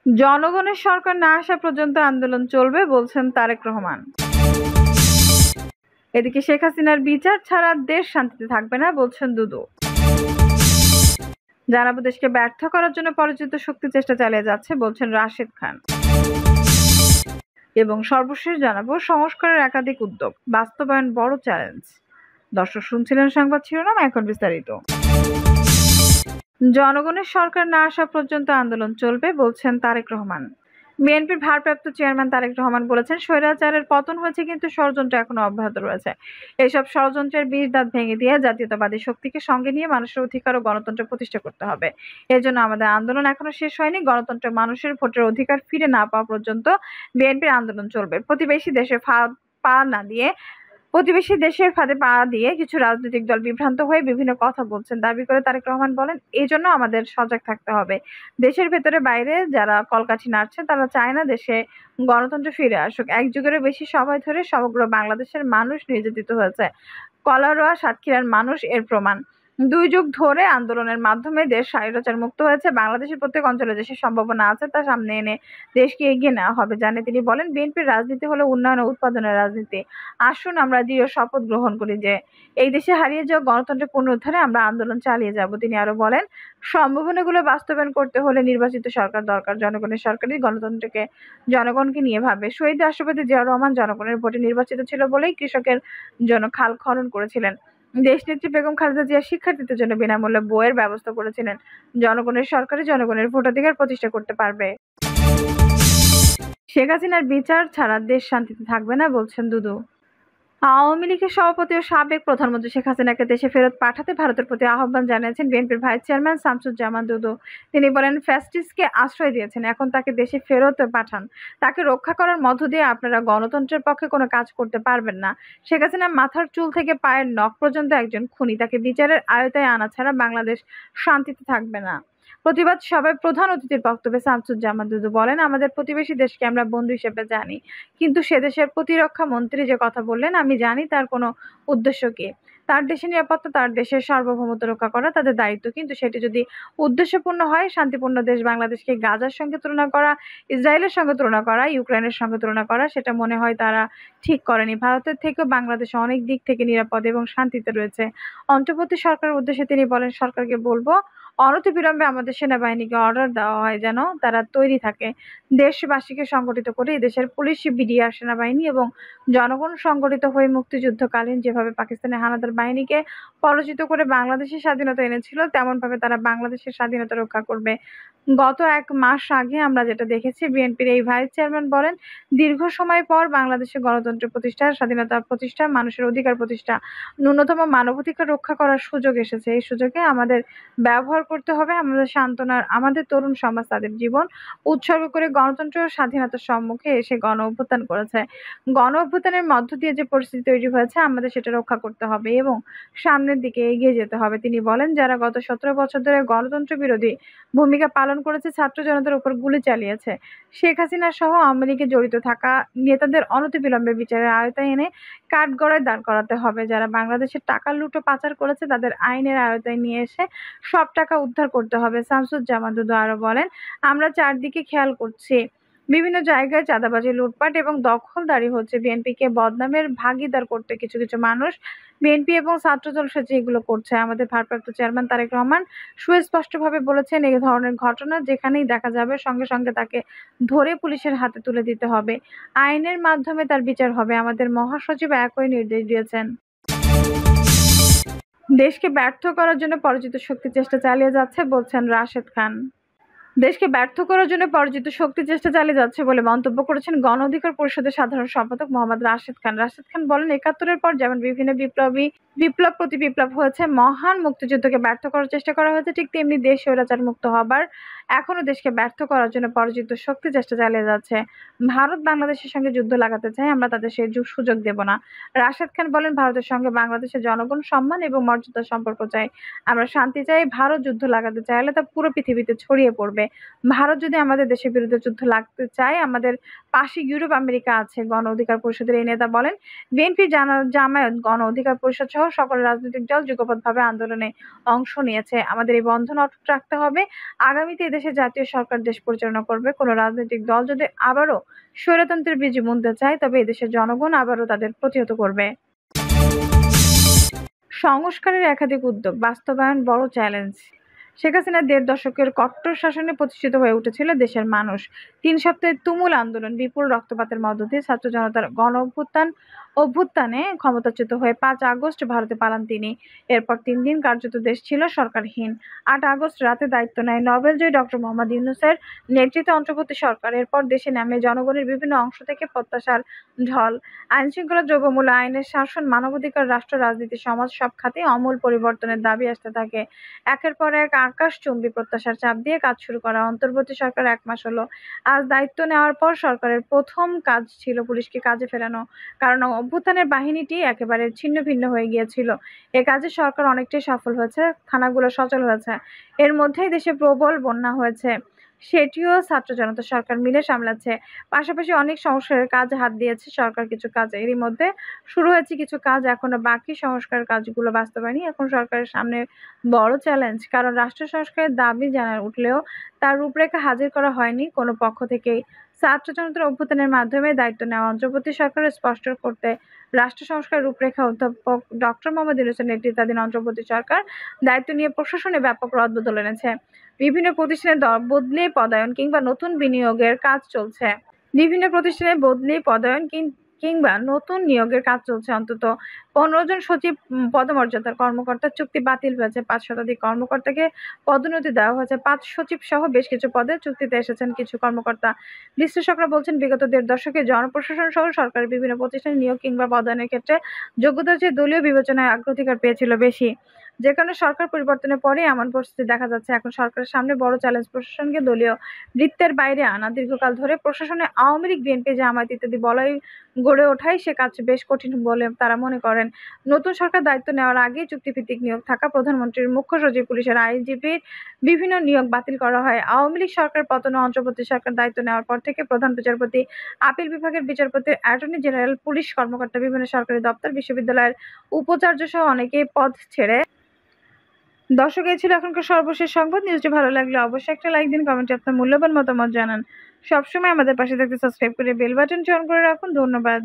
জনগণের সরকার না আসা পর্যন্ত আন্দোলন চলবে বলছেন তারেক রহমান। এদিকে শেখ হাসিনার বিচার ছাড়া দেশ শান্তিতে থাকবে না বলছেন দুদু। জানাবো দেশকে ব্যর্থ করার জন্য পরাজিত শক্তি চেষ্টা চালিয়ে যাচ্ছে বলছেন রাশেদ খান। এবং সর্বশেষ জানাবো সংস্কারের একাধিক উদ্যোগ বাস্তবায়ন বড় চ্যালেঞ্জ। দর্শক শুনছিলেন সংবাদ শিরোনাম, এখন বিস্তারিত। জনগণের সরকার না আসা পর্যন্ত আন্দোলন চলবে বলছেন তারেক রহমান। বিএনপির ভারপ্রাপ্ত চেয়ারম্যান তারেক রহমান বলেছেন, স্বৈরাচারের পতন হয়েছে কিন্তু ষড়যন্ত্র এখনো অব্যাহত রয়েছে। এইসব ষড়যন্ত্রের বিষ দাঁত ভেঙে দিয়ে জাতীয়তাবাদী শক্তিকে সঙ্গে নিয়ে মানুষের অধিকার ও গণতন্ত্র প্রতিষ্ঠা করতে হবে। এর জন্য আমাদের আন্দোলন এখনো শেষ হয়নি। গণতন্ত্র মানুষের ভোটের অধিকার ফিরে না পাওয়া পর্যন্ত বিএনপির আন্দোলন চলবে। প্রতিবেশী দেশের ফাঁদে পা দিয়ে কিছু রাজনৈতিক দল বিভ্রান্ত হয়ে বিভিন্ন কথা বলছেন দাবি করে তারেক রহমান বলেন, এই জন্য আমাদের সজাগ থাকতে হবে। দেশের ভেতরে বাইরে যারা কলকাঠি নাড়ছে তারা চায় না দেশে গণতন্ত্র ফিরে আসুক। এক যুগেরও বেশি সময় ধরে সমগ্র বাংলাদেশের মানুষ নির্যাতিত হয়েছে। কলারোয়া সাতক্ষীরার মানুষ এর প্রমাণ। 2 যুগ ধরে আন্দোলনের মাধ্যমে দেশ স্বৈরাচার মুক্ত হয়েছে। বাংলাদেশের প্রত্যেক অঞ্চলে যে সম্ভাবনা আছে তা সামনে এনে দেশকে এগিয়ে নেওয়া হবে জানে তিনি বলেন, বিএনপির রাজনীতি হলো উন্নয়ন ও উৎপাদনের রাজনীতি। আসুন আমরা দৃঢ় শপথ গ্রহণ করি যে এই দেশে হারিয়ে যাওয়া গণতন্ত্রের পুনরুদ্ধারে আমরা আন্দোলন চালিয়ে যাব। তিনি আরো বলেন, সম্ভাবনাগুলো বাস্তবায়ন করতে হলে নির্বাচিত সরকার দরকার। জনগণের সরকারই গণতন্ত্রকে জনগণকে নিয়ে ভাবে। শহীদ রাষ্ট্রপতি জিয়াউর রহমান জনগণের ভোটে নির্বাচিত ছিল বলেই কৃষকের জন্য খাল খনন করেছিলেন। দেশনেত্রী বেগম খালেদা জিয়া শিক্ষার্থীদের জন্য বিনামূল্যে বইয়ের ব্যবস্থা করেছিলেন। জনগণের সরকারই জনগণের ভোটাধিকার প্রতিষ্ঠা করতে পারবে। শেখ হাসিনার বিচার ছাড়া দেশ শান্তিতে থাকবে না বলছেন দুদু। আওয়ামী লীগের সভাপতি ও সাবেক প্রধানমন্ত্রী শেখ হাসিনাকে দেশে ফেরত পাঠাতে ভারতের প্রতি আহ্বান জানিয়েছেন বিএনপির ভাইস চেয়ারম্যান শামসুজ্জামান দুদু। তিনি বলেন, ফ্যাসিস্টকে আশ্রয় দিয়েছেন, এখন তাকে দেশে ফেরত পাঠান। তাকে রক্ষা করার মধ্য দিয়ে আপনারা গণতন্ত্রের পক্ষে কোনো কাজ করতে পারবেন না। শেখ হাসিনা মাথার চুল থেকে পায়ের নখ পর্যন্ত একজন খুনি। তাকে বিচারের আওতায় আনা ছাড়া বাংলাদেশ শান্তিতে থাকবে না। প্রতিবাদ সভায় প্রধান অতিথির বক্তব্যে শামসুজ্জামান দুদু বলেন, আমাদের প্রতিবেশী দেশকে আমরা বন্ধু হিসেবে জানি, কিন্তু সে দেশের প্রতিরক্ষা মন্ত্রী যে কথা বললেন আমি জানি তার কোনো উদ্দেশ্য কি। তার দেশের নিরাপত্তা, তার দেশের সার্বভৌমত্ব রক্ষা করা তাদের দায়িত্ব, কিন্তু সেটি যদি উদ্দেশ্যপূর্ণ হয়। শান্তিপূর্ণ দেশ বাংলাদেশকে গাজার সঙ্গে তুলনা করা, ইসরায়েলের সঙ্গে তুলনা করা, ইউক্রেনের সঙ্গে তুলনা করা, সেটা মনে হয় তারা ঠিক করেনি। ভারতের থেকেও বাংলাদেশ অনেক দিক থেকে নিরাপদ এবং শান্তিতে রয়েছে। অন্তর্বর্তী সরকারের উদ্দেশ্যে তিনি বলেন, সরকারকে বলবো অনতিবিলম্বে আমাদের সেনাবাহিনীকে অর্ডার দেওয়া হয় যেন তারা তৈরি থাকে। দেশবাসীকে সংগঠিত করে দেশের পুলিশ, বিডিআর, সেনাবাহিনী এবং জনগণ সংগঠিত হয়ে মুক্তিযুদ্ধকালীন যেভাবে পাকিস্তানের হানাদার বাহিনীকে পরাজিত করে বাংলাদেশের স্বাধীনতা এনেছিল, তেমনভাবে তারা বাংলাদেশের স্বাধীনতা রক্ষা করবে। গত 1 মাস আগে আমরা যেটা দেখেছি, বিএনপির এই ভাইস চেয়ারম্যান বলেন, দীর্ঘ সময় পর বাংলাদেশে গণতন্ত্র প্রতিষ্ঠা, স্বাধীনতা প্রতিষ্ঠা, মানুষের অধিকার প্রতিষ্ঠা, ন্যূনতম মানবাধিকার রক্ষা করার সুযোগ এসেছে। এই সুযোগে আমাদের ব্যবহার করতে হবে। আমাদের সান্ত্বনার, আমাদের তরুণ সমাজ তাদের জীবন উৎসর্গ করে গণতন্ত্র ও স্বাধীনতার সম্মুখে এসে গণ অভ্যুত্থান করেছে। গণ অভ্যুত্থানের মধ্য দিয়ে যে পরিস্থিতি তৈরি হয়েছে, আমাদের সেটা রক্ষা করতে হবে এবং সামনের দিকে এগিয়ে যেতে হবে। তিনি বলেন, যারা গত 17 বছর ধরে গণতন্ত্র বিরোধী ভূমিকা পালন করেছে, ছাত্র জনতার উপর গুলি চালিয়েছে, শেখ হাসিনা সহ আওয়ামী লীগে জড়িত থাকা নেতাদের অনতিবিলম্বে বিচারের আওতায় এনে কাঠগড়ায় দাঁড় করাতে হবে। যারা বাংলাদেশের টাকা লুট ও পাচার করেছে তাদের আইনের আওতায় নিয়ে এসে সব টাকা উদ্ধার করতে হবে। শামসুজ্জামান দুদু আরো বলেন, আমরা চারদিকে খেয়াল করছি, বিভিন্ন জায়গায় চাঁদাবাজি, লুটপাট এবং দখলদারি হচ্ছে। বিএনপিকে বদনামের ভাগিদার করতে কিছু কিছু মানুষ বিএনপি এবং ছাত্রদল সেজে এগুলো করছে। আমাদের ভারপ্রাপ্ত চেয়ারম্যান তারেক রহমান সুস্পষ্টভাবে বলেছেন, এই ধরনের ঘটনা যেখানেই দেখা যাবে সঙ্গে সঙ্গে তাকে ধরে পুলিশের হাতে তুলে দিতে হবে। আইনের মাধ্যমে তার বিচার হবে। আমাদের মহাসচিব একই নির্দেশ দিয়েছেন। দেশকে ব্যর্থ করার জন্য পরাজিত শক্তি চেষ্টা চালিয়ে যাচ্ছে বলছেন রাশেদ খান। দেশকে ব্যর্থ করার জন্য পরাজিত শক্তি চেষ্টা চালিয়ে যাচ্ছে বলে মন্তব্য করেছেন গণ অধিকার পরিষদের সাধারণ সম্পাদক মোহাম্মদ রাশেদ খান। রাশেদ খান বলেন, ৭১-এর পর যেমন বিভিন্ন বিপ্লব প্রতি বিপ্লব হয়েছে, মহান মুক্তিযুদ্ধকে ব্যর্থ করার চেষ্টা করা হয়েছে, ঠিক তেমনি দেশ স্বৈরাচার মুক্ত হবার এখনো দেশকে ব্যর্থ করার জন্য পরাজিত শক্তি চেষ্টা চালিয়ে যাচ্ছে। ভারত বাংলাদেশের সঙ্গে যুদ্ধ লাগাতে চায়, আমরা তাদের সেই সুযোগ দেব না। রাশেদ খান বলেন, ভারতের সঙ্গে বাংলাদেশের জনগণ সম্মান এবং মর্যাদার সম্পর্ক চাই। আমরা শান্তি চাই। ভারত যুদ্ধ লাগাতে চাইলে তা পুরো পৃথিবীতে ছড়িয়ে পড়বে। করবে। ভারত যদি আমাদের দেশের বিরুদ্ধে যুদ্ধ লাগতে চায়, আমাদের পাশে ইউরোপ আমেরিকা আছে। গণ অধিকার পরিষদের এই নেতা বলেন, বিএনপি, জামায়াত, গণ অধিকার পরিষদ সহ সকল রাজনৈতিক দল যুগপৎভাবে আন্দোলনে অংশ নিয়েছে। আমাদের এই বন্ধন অটুট রাখতে হবে। আগামীতে এদেশে জাতীয় সরকার দেশ পরিচালনা করবে। কোনো রাজনৈতিক দল যদি আবারও স্বৈরতন্ত্রের বীজ বুনতে চায়, তবে এদেশের জনগণ আবারও তাদের প্রতিহত করবে। সংস্কারের একাধিক উদ্যোগ বাস্তবায়ন বড় চ্যালেঞ্জ। শেখ হাসিনার ১.৫ দশকের কট্টর শাসনে প্রতিষ্ঠিত হয়ে উঠেছিল দেশের মানুষ। ৩ সপ্তাহের তুমুল আন্দোলন, বিপুল রক্তপাতের মধ্য দিয়ে ছাত্র জনতার অভ্যুত্থানে ক্ষমতাচ্যুত হয়ে ৫ আগস্ট ভারতে পালান তিনি। এরপর ৩ দিন কার্যত দেশ ছিল সরকারহীন। ৮ আগস্ট রাতে দায়িত্ব নেয় নোবেলজয়ী ডক্টর মোহাম্মদ ইউনূসের নেতৃত্বে অন্তর্বর্তী সরকার। এরপর দেশে নামে জনগণের বিভিন্ন অংশ থেকে প্রত্যাশার ঢল। আইনশৃঙ্খলা, দ্রব্যমূল্য আইনের শাসন, মানবাধিকার, রাষ্ট্র, রাজনীতি, সমাজ সব খাতেই আমূল পরিবর্তনের দাবি আসতে থাকে। একের পর এক আকাশচুম্বী প্রত্যাশার চাপ দিয়ে কাজ শুরু করা অন্তর্বর্তী সরকার ১ মাস হলো। আজ দায়িত্ব নেওয়ার পর সরকারের প্রথম কাজ ছিল পুলিশকে কাজে ফেরানো। কারণ অভ্যুত্থানের বাহিনীটি একেবারে ছিন্নভিন্ন হয়ে গিয়েছিল। এ কাজে সরকার অনেকটাই সফল হয়েছে, থানাগুলো সচল হয়েছে। এর মধ্যেই দেশে প্রবল বন্যা হয়েছে, সেটিও ছাত্র জনতা সরকার মিলে সামলাচ্ছে। পাশাপাশি অনেক সংস্কারের কাজে হাত দিয়েছে সরকার। কিছু কাজ এরই মধ্যে শুরু হয়েছে, কিছু কাজ এখনো বাকি। সংস্কারের কাজগুলো বাস্তবায়নই এখন সরকারের সামনে বড় চ্যালেঞ্জ। কারণ রাষ্ট্র সংস্কারের দাবি জানা উঠলেও তার রূপরেখা হাজির করা হয়নি কোনো পক্ষ থেকেই। ছাত্র জনতার অভ্যুত্থানের মাধ্যমে দায়িত্ব নেওয়া অন্তর্বর্তী সরকারের স্পষ্ট করতে রাষ্ট্র সংস্কারের রূপরেখা অধ্যাপক ডক্টর মোহাম্মদ ইউনূসের নেতৃত্বাধীন অন্তর্বর্তী সরকার দায়িত্ব নিয়ে প্রশাসনে ব্যাপক রদবদল এনেছে। বিভিন্ন প্রতিষ্ঠানে বদলে পদায়ন কিংবা নতুন বিনিয়োগের কাজ চলছে। বিভিন্ন প্রতিষ্ঠানে বদলি পদায়ন কিংবা নতুন নিয়োগের কাজ চলছে। অন্তত ১৫ জন সচিব পদমর্যাদার কর্মকর্তার চুক্তি বাতিল হয়েছে। ৫ শতাধিক কর্মকর্তাকে পদোন্নতি দেওয়া হয়েছে। ৫ সচিব সহ বেশ কিছু পদে চুক্তিতে এসেছেন কিছু কর্মকর্তা। বিশ্লেষকরা বলছেন, বিগত ১.৫ দশকে জনপ্রশাসন সহ সরকারের বিভিন্ন প্রতিষ্ঠানে নিয়োগ কিংবা পদায়নের ক্ষেত্রে যোগ্যতার চেয়ে দলীয় বিবেচনায় অগ্রাধিকার পেয়েছিল বেশি। যে কারণে সরকার পরিবর্তনের পরে এমন পরিস্থিতি দেখা যাচ্ছে। এখন সরকারের সামনে বড় চ্যালেঞ্জ প্রশাসনকে দলীয় বৃত্তের বাইরে আনা। দীর্ঘকাল ধরে প্রশাসনে আওয়ামী লীগ, বিএনপি, জামায়াত ইত্যাদি বলয় গড়ে ওঠায় সে কাজ বেশ কঠিন বলে তারা মনে করেন। নতুন সরকার দায়িত্ব নেওয়ার আগেই চুক্তিভিত্তিক নিয়োগ থাকা প্রধানমন্ত্রীর মুখ্য সচিব, পুলিশের আইজিপির বিভিন্ন নিয়োগ বাতিল করা হয়। আওয়ামী লীগ সরকার পতনে অন্তর্বর্তী সরকার দায়িত্ব নেওয়ার পর থেকে প্রধান বিচারপতি, আপিল বিভাগের বিচারপতি, অ্যাটর্নি জেনারেল, পুলিশ কর্মকর্তা, বিভিন্ন সরকারি দপ্তর, বিশ্ববিদ্যালয়ের উপাচার্য সহ অনেকেই পদ ছেড়ে। দর্শক, এই ছিল এখনকার সর্বশেষ সংবাদ। নিউজটি ভালো লাগলে অবশ্যই একটা লাইক দিন, কমেন্টে আপনার মূল্যবান মতামত জানান। সবসময় আমাদের পাশে থাকতে সাবস্ক্রাইব করে বেল বাটনটি অন করে রাখুন। ধন্যবাদ।